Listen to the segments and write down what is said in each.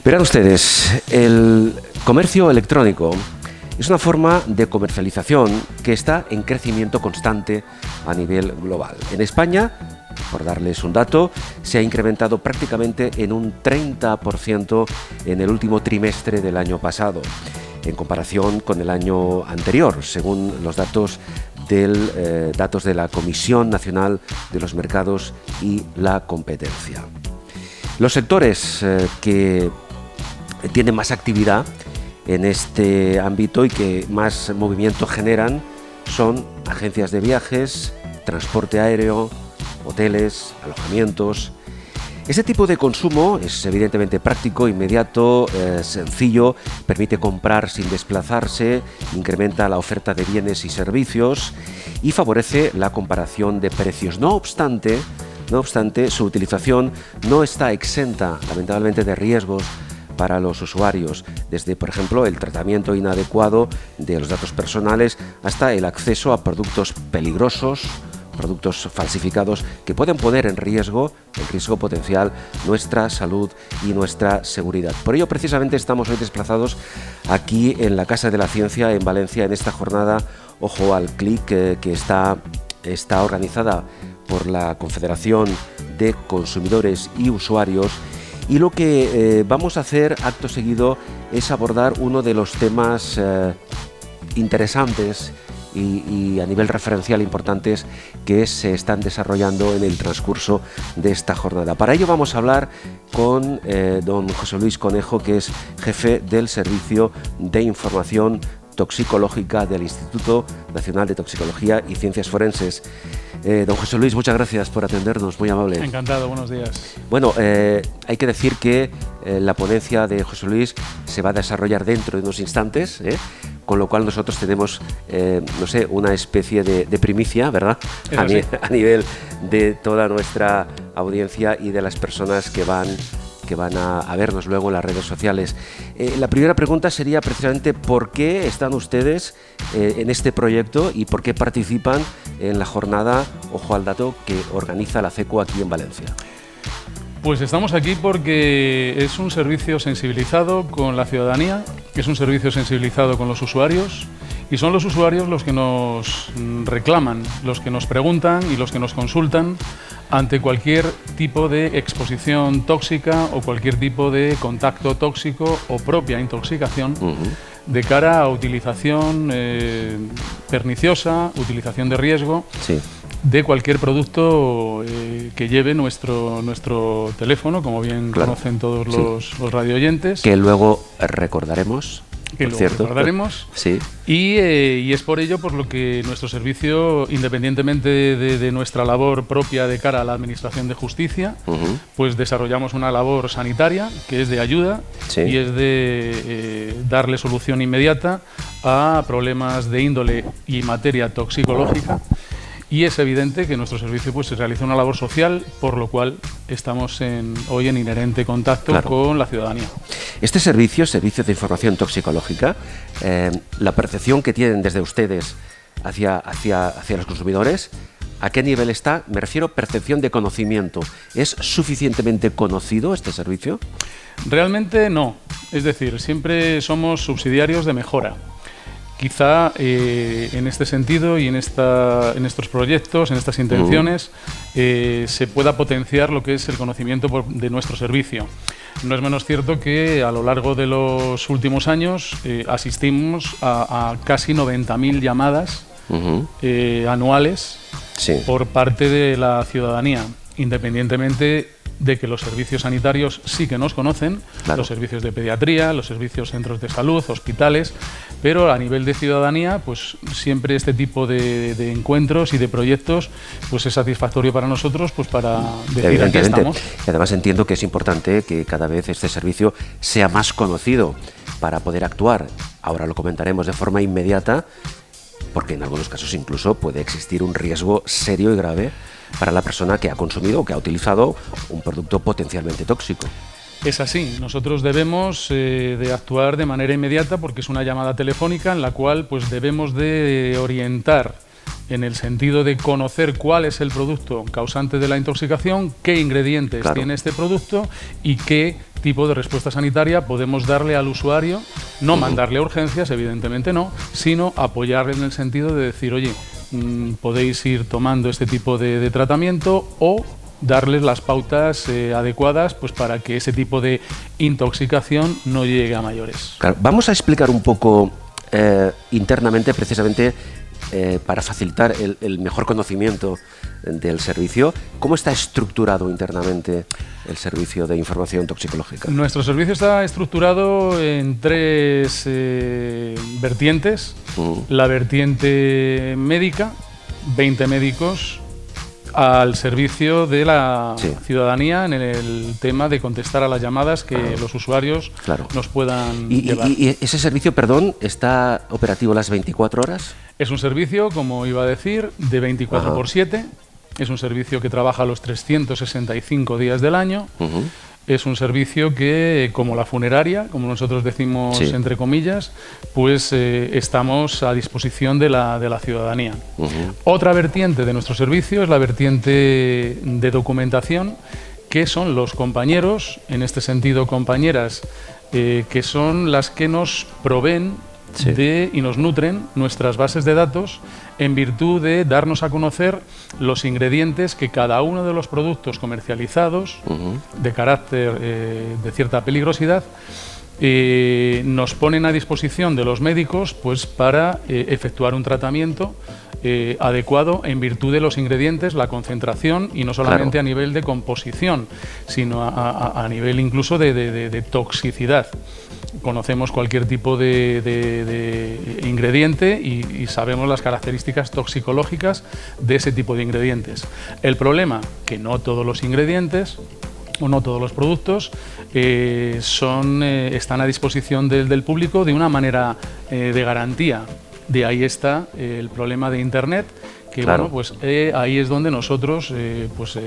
Verán ustedes, el comercio electrónico es una forma de comercialización que está en crecimiento constante a nivel global. En España, por darles un dato, se ha incrementado prácticamente en un 30% en el último trimestre del año pasado, en comparación con el año anterior, según los datos de la Comisión Nacional de los Mercados y la Competencia. Los sectores que tienen más actividad en este ámbito y que más movimiento generan son agencias de viajes, transporte aéreo, hoteles, alojamientos. Este tipo de consumo es evidentemente práctico, inmediato, sencillo, permite comprar sin desplazarse, incrementa la oferta de bienes y servicios y favorece la comparación de precios. No obstante, su utilización no está exenta, lamentablemente, de riesgos para los usuarios, desde, por ejemplo, el tratamiento inadecuado de los datos personales hasta el acceso a productos peligrosos, productos falsificados que pueden poner en riesgo potencial nuestra salud y nuestra seguridad. Por ello, precisamente, estamos hoy desplazados aquí en la Casa de la Ciencia en Valencia, en esta jornada Ojo al Clic, que está organizada por la Confederación de Consumidores y Usuarios. Y lo que vamos a hacer acto seguido es abordar uno de los temas interesantes y a nivel referencial importantes que se están desarrollando en el transcurso de esta jornada. Para ello vamos a hablar con don José Luis Conejo, que es jefe del Servicio de Información Toxicológica del Instituto Nacional de Toxicología y Ciencias Forenses. Don José Luis, muchas gracias por atendernos, muy amable. Encantado, buenos días. Bueno, hay que decir que la ponencia de José Luis se va a desarrollar dentro de unos instantes, con lo cual nosotros tenemos, una especie de primicia, ¿verdad? A nivel de toda nuestra audiencia y de las personas que van a vernos luego en las redes sociales. La primera pregunta sería precisamente ¿por qué están ustedes en este proyecto y por qué participan en la jornada Ojo al Dato que organiza la CECO aquí en Valencia? Pues estamos aquí porque es un servicio sensibilizado con la ciudadanía, es un servicio sensibilizado con los usuarios y son los usuarios los que nos reclaman, los que nos preguntan y los que nos consultan ante cualquier tipo de exposición tóxica o cualquier tipo de contacto tóxico o propia intoxicación de cara a utilización perniciosa, utilización de riesgo de cualquier producto que lleve nuestro teléfono, como bien conocen todos los radioyentes. Que luego recordaremos. Sí. Y es por ello por lo que nuestro servicio, independientemente de nuestra labor propia de cara a la Administración de Justicia, pues desarrollamos una labor sanitaria que es de ayuda y es de darle solución inmediata a problemas de índole y materia toxicológica. Y es evidente que nuestro servicio se realiza una labor social, por lo cual estamos hoy en inherente contacto con la ciudadanía. Este servicio de información toxicológica, la percepción que tienen desde ustedes hacia los consumidores, ¿a qué nivel está? Me refiero a percepción de conocimiento. ¿Es suficientemente conocido este servicio? Realmente no. Es decir, siempre somos subsidiarios de mejora. Quizá en este sentido y en estos proyectos, en estas intenciones, se pueda potenciar lo que es el conocimiento de nuestro servicio. No es menos cierto que a lo largo de los últimos años asistimos a casi 90.000 llamadas anuales por parte de la ciudadanía, independientemente de que los servicios sanitarios sí que nos conocen, los servicios de pediatría, los servicios centros de salud, hospitales, pero a nivel de ciudadanía, pues siempre este tipo de encuentros y de proyectos pues es satisfactorio para nosotros, pues para decir aquí estamos. Y además entiendo que es importante que cada vez este servicio sea más conocido para poder actuar, ahora lo comentaremos, de forma inmediata, porque en algunos casos incluso puede existir un riesgo serio y grave para la persona que ha consumido o que ha utilizado un producto potencialmente tóxico. Es así, nosotros debemos de actuar de manera inmediata porque es una llamada telefónica en la cual pues debemos de orientar en el sentido de conocer cuál es el producto causante de la intoxicación, qué ingredientes tiene este producto y qué tipo de respuesta sanitaria podemos darle al usuario, no mandarle a urgencias, evidentemente no, sino apoyarle en el sentido de decir, oye, podéis ir tomando este tipo de tratamiento o darles las pautas adecuadas pues para que ese tipo de intoxicación no llegue a mayores. Claro, vamos a explicar un poco internamente, precisamente para facilitar el mejor conocimiento del servicio, ¿cómo está estructurado internamente el servicio de información toxicológica? Nuestro servicio está estructurado en 3 vertientes. La vertiente médica, 20 médicos al servicio de la ciudadanía en el tema de contestar a las llamadas que los usuarios nos puedan llevar. ¿Y ese servicio, perdón, está operativo las 24 horas? Es un servicio, como iba a decir, de 24 por 7. Es un servicio que trabaja los 365 días del año. Es un servicio que, como la funeraria, como nosotros decimos entre comillas, pues estamos a disposición de la ciudadanía. Otra vertiente de nuestro servicio es la vertiente de documentación, que son los compañeros, en este sentido compañeras, que son las que nos proveen y nos nutren nuestras bases de datos en virtud de darnos a conocer los ingredientes que cada uno de los productos comercializados de carácter de cierta peligrosidad nos ponen a disposición de los médicos pues para efectuar un tratamiento adecuado en virtud de los ingredientes, la concentración y no solamente a nivel de composición, sino a nivel incluso de toxicidad. Conocemos cualquier tipo de ingrediente y sabemos las características toxicológicas de ese tipo de ingredientes. El problema, que no todos los ingredientes o no todos los productos están a disposición del público de una manera de garantía. De ahí está el problema de Internet, que bueno, pues ahí es donde nosotros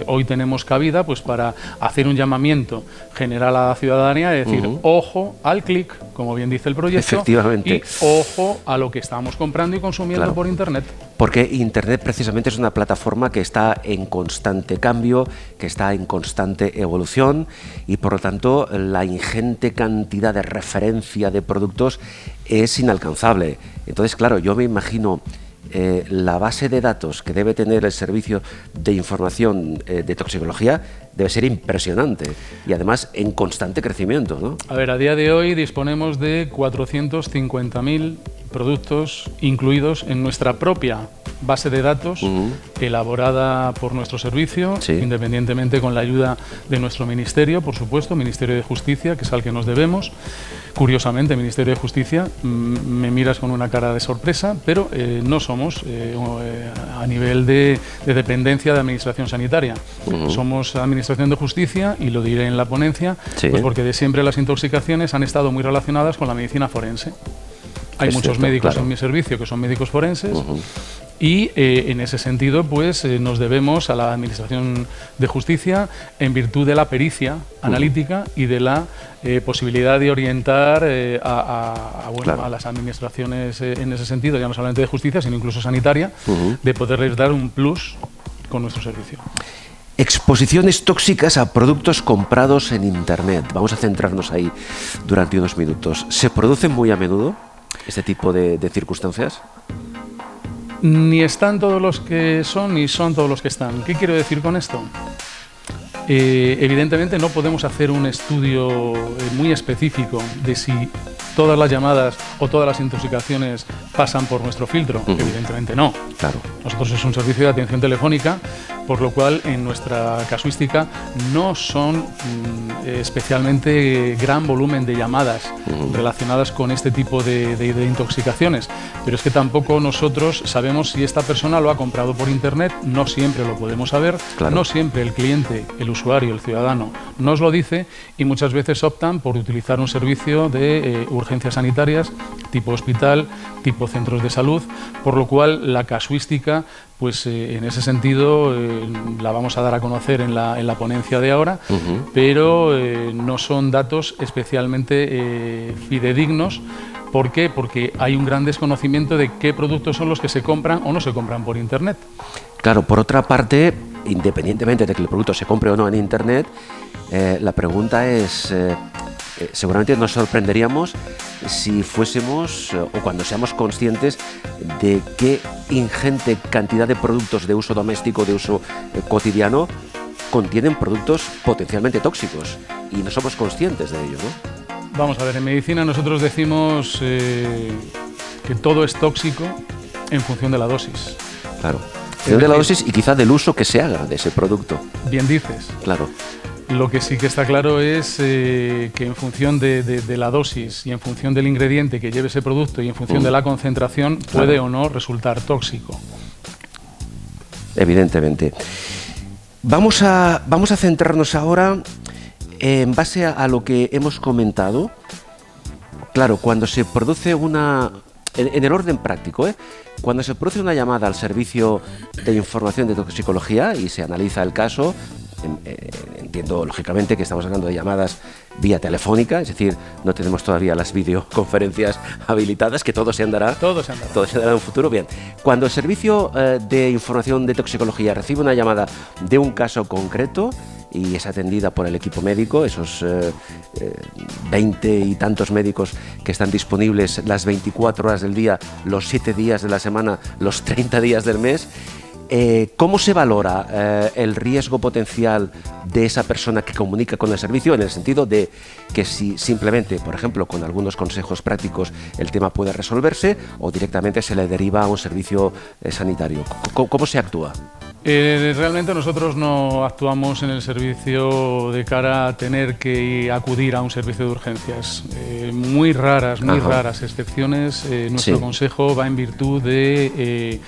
hoy tenemos cabida pues para hacer un llamamiento general a la ciudadanía, es decir, ojo al clic, como bien dice el proyecto, y ojo a lo que estamos comprando y consumiendo por Internet. Porque Internet precisamente es una plataforma que está en constante cambio, que está en constante evolución y por lo tanto la ingente cantidad de referencia de productos es inalcanzable. Entonces, claro, yo me imagino la base de datos que debe tener el servicio de información de toxicología debe ser impresionante y además en constante crecimiento, ¿no? A ver, a día de hoy disponemos de 450.000 productos incluidos en nuestra propia base de datos elaborada por nuestro servicio, independientemente con la ayuda de nuestro ministerio, por supuesto, Ministerio de Justicia, que es al que nos debemos. Curiosamente, Ministerio de Justicia, me miras con una cara de sorpresa, pero no somos a nivel de dependencia de Administración Sanitaria. Somos Administración de Justicia y lo diré en la ponencia, pues porque de siempre las intoxicaciones han estado muy relacionadas con la medicina forense. Hay muchos médicos en mi servicio que son médicos forenses y en ese sentido pues nos debemos a la Administración de Justicia en virtud de la pericia analítica y de la posibilidad de orientar a las administraciones en ese sentido, ya no solamente de justicia sino incluso sanitaria, de poderles dar un plus con nuestro servicio. Exposiciones tóxicas a productos comprados en Internet. Vamos a centrarnos ahí durante unos minutos. ¿Se producen muy a menudo este tipo de circunstancias? Ni están todos los que son, ni son todos los que están. ¿Qué quiero decir con esto? Evidentemente no podemos hacer un estudio muy específico de si todas las llamadas o todas las intoxicaciones pasan por nuestro filtro. Evidentemente no. Claro. Nosotros es un servicio de atención telefónica, por lo cual en nuestra casuística no son especialmente gran volumen de llamadas relacionadas con este tipo de intoxicaciones, pero es que tampoco nosotros sabemos si esta persona lo ha comprado por Internet, no siempre lo podemos saber, no siempre el cliente, el usuario, el ciudadano nos lo dice y muchas veces optan por utilizar un servicio de urgencias sanitarias tipo hospital, tipo centros de salud, por lo cual la casuística pues en ese sentido la vamos a dar a conocer en la ponencia de ahora, pero no son datos especialmente fidedignos ¿Por qué? Porque hay un gran desconocimiento de qué productos son los que se compran o no se compran por Internet. Claro, por otra parte, independientemente de que el producto se compre o no en Internet, la pregunta es, seguramente nos sorprenderíamos si fuésemos o cuando seamos conscientes de qué ingente cantidad de productos de uso doméstico, de uso cotidiano, contienen productos potencialmente tóxicos y no somos conscientes de ello, ¿no? Vamos a ver, en medicina nosotros decimos que todo es tóxico en función de la dosis. Claro, en función de la dosis y quizá del uso que se haga de ese producto. Bien dices. Claro. Lo que sí que está claro es que en función de la dosis y en función del ingrediente que lleve ese producto y en función de la concentración puede o no resultar tóxico. Evidentemente. Vamos a centrarnos ahora en base a lo que hemos comentado. Claro, cuando se produce en el orden práctico, cuando se produce una llamada al servicio de información de toxicología y se analiza el caso, entiendo lógicamente que estamos hablando de llamadas vía telefónica, es decir, no tenemos todavía las videoconferencias habilitadas, que todo se andará. Todo se andará en un futuro. Bien, cuando el servicio de información de toxicología recibe una llamada de un caso concreto y es atendida por el equipo médico, esos 20 y tantos médicos que están disponibles las 24 horas del día, los 7 días de la semana, los 30 días del mes, ¿cómo se valora el riesgo potencial de esa persona que comunica con el servicio, en el sentido de que si simplemente, por ejemplo, con algunos consejos prácticos el tema puede resolverse o directamente se le deriva a un servicio sanitario? ¿Cómo se actúa? Realmente nosotros no actuamos en el servicio de cara a tener que acudir a un servicio de urgencias. Muy raras excepciones. Nuestro consejo va en virtud de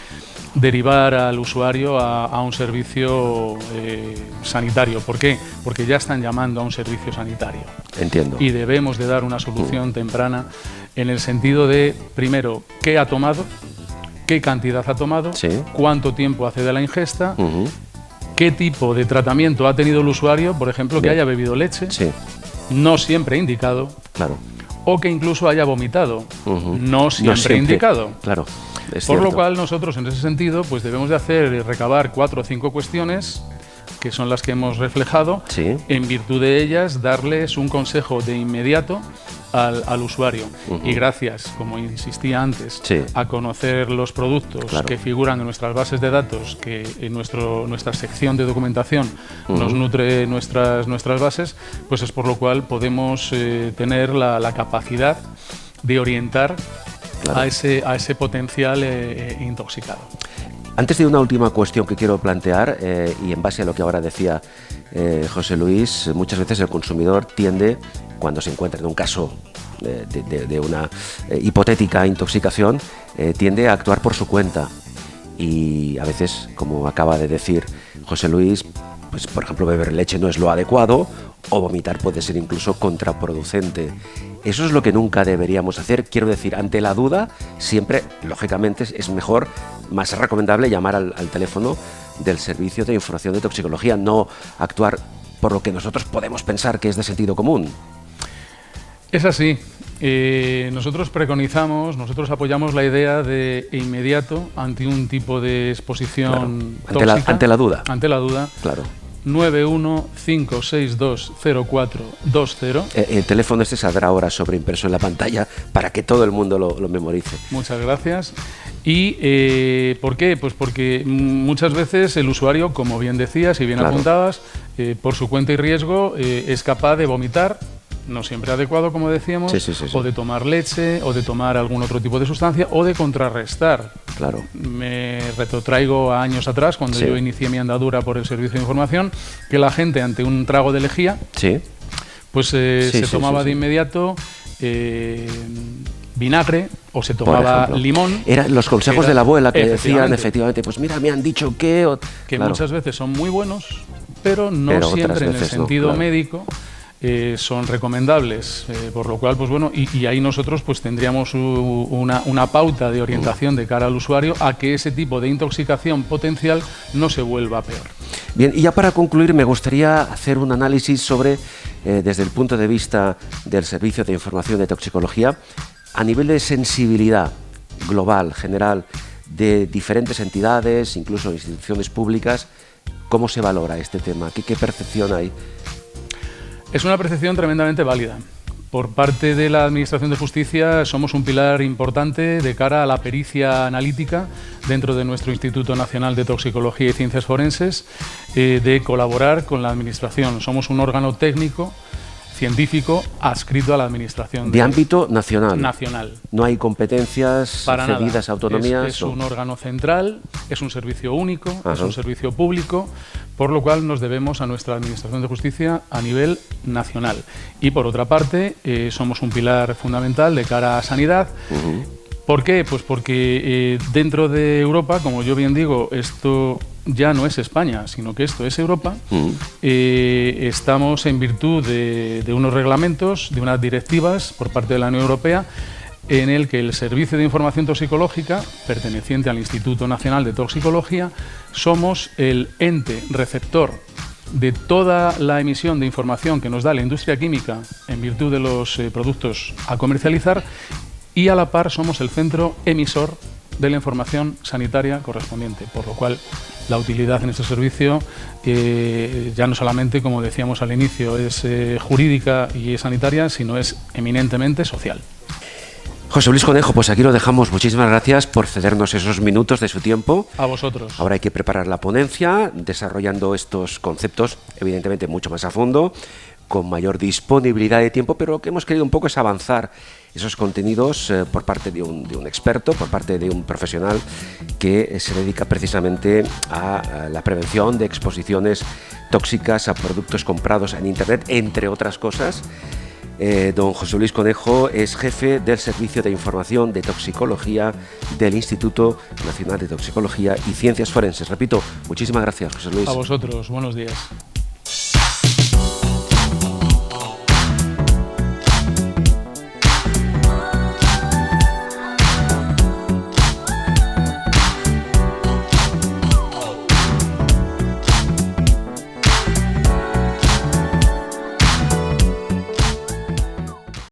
derivar al usuario a un servicio sanitario. ¿Por qué? Porque ya están llamando a un servicio sanitario. Entiendo. Y debemos de dar una solución temprana en el sentido de, primero, ¿qué ha tomado? ¿Qué cantidad ha tomado? Sí. ¿Cuánto tiempo hace de la ingesta? ¿Qué tipo de tratamiento ha tenido el usuario? Por ejemplo, que haya bebido leche, no siempre indicado. Claro. O que incluso haya vomitado, no siempre indicado. Claro. Por lo cual nosotros en ese sentido pues debemos de recabar 4 o 5 cuestiones que son las que hemos reflejado, en virtud de ellas darles un consejo de inmediato al usuario. Y gracias, como insistía antes, a conocer los productos que figuran en nuestras bases de datos, que en nuestra sección de documentación nos nutre nuestras bases, pues es por lo cual podemos tener la capacidad de orientar a ese potencial intoxicado. Antes de una última cuestión que quiero plantear, y en base a lo que ahora decía José Luis, muchas veces el consumidor tiende, cuando se encuentra en un caso de una hipotética intoxicación, tiende a actuar por su cuenta. Y a veces, como acaba de decir José Luis, pues por ejemplo beber leche no es lo adecuado, o vomitar puede ser incluso contraproducente. Eso es lo que nunca deberíamos hacer. Quiero decir, ante la duda, siempre, lógicamente, es mejor, más recomendable llamar al teléfono del Servicio de Información de Toxicología, no actuar por lo que nosotros podemos pensar que es de sentido común. Es así. Nosotros apoyamos la idea de inmediato ante un tipo de exposición tóxica. Ante la duda. Ante la duda. Claro. 915620420. El teléfono saldrá ahora sobreimpreso en la pantalla para que todo el mundo lo memorice. Muchas gracias. ¿Y por qué? Pues porque muchas veces el usuario, como bien decías y bien apuntabas, por su cuenta y riesgo es capaz de vomitar, no siempre adecuado, como decíamos, o de tomar leche, o de tomar algún otro tipo de sustancia, o de contrarrestar. Claro. Me retrotraigo a años atrás, cuando yo inicié mi andadura por el servicio de información, que la gente ante un trago de lejía, pues se tomaba de inmediato vinagre, o se tomaba limón. Eran los consejos de la abuela que decían, efectivamente, pues mira, me han dicho que muchas veces son muy buenos, pero siempre en el sentido médico son recomendables, por lo cual, pues bueno, y ahí nosotros pues tendríamos una pauta de orientación de cara al usuario a que ese tipo de intoxicación potencial no se vuelva peor. Bien, y ya para concluir me gustaría hacer un análisis sobre, desde el punto de vista del Servicio de Información de Toxicología, a nivel de sensibilidad global, general, de diferentes entidades, incluso instituciones públicas, ¿cómo se valora este tema? ¿Qué percepción hay? Es una percepción tremendamente válida. Por parte de la Administración de Justicia somos un pilar importante de cara a la pericia analítica dentro de nuestro Instituto Nacional de Toxicología y Ciencias Forenses, de colaborar con la Administración. Somos un órgano técnico científico adscrito a la Administración. De ámbito nacional. Nacional. No hay competencias cedidas a autonomías. Es un órgano central, es un servicio único, Ajá. es un servicio público, por lo cual nos debemos a nuestra Administración de Justicia a nivel nacional. Y por otra parte, somos un pilar fundamental de cara a sanidad. ¿Por qué? Pues porque dentro de Europa, como yo bien digo, esto ya no es España, sino que esto es Europa. Estamos en virtud de unos reglamentos, de unas directivas por parte de la Unión Europea, en el que el Servicio de Información Toxicológica, perteneciente al Instituto Nacional de Toxicología, somos el ente receptor de toda la emisión de información que nos da la industria química en virtud de los productos a comercializar, y a la par somos el centro emisor de la información sanitaria correspondiente, por lo cual la utilidad en este servicio ya no solamente, como decíamos al inicio, es jurídica y sanitaria, sino es eminentemente social. José Luis Conejo, pues aquí lo dejamos. Muchísimas gracias por cedernos esos minutos de su tiempo. A vosotros. Ahora hay que preparar la ponencia, desarrollando estos conceptos, evidentemente mucho más a fondo, con mayor disponibilidad de tiempo, pero lo que hemos querido un poco es avanzar esos contenidos por parte de un experto, por parte de un profesional que se dedica precisamente a la prevención de exposiciones tóxicas a productos comprados en Internet, entre otras cosas. Don José Luis Conejo es jefe del Servicio de Información de Toxicología del Instituto Nacional de Toxicología y Ciencias Forenses. Repito, muchísimas gracias, José Luis. A vosotros, buenos días.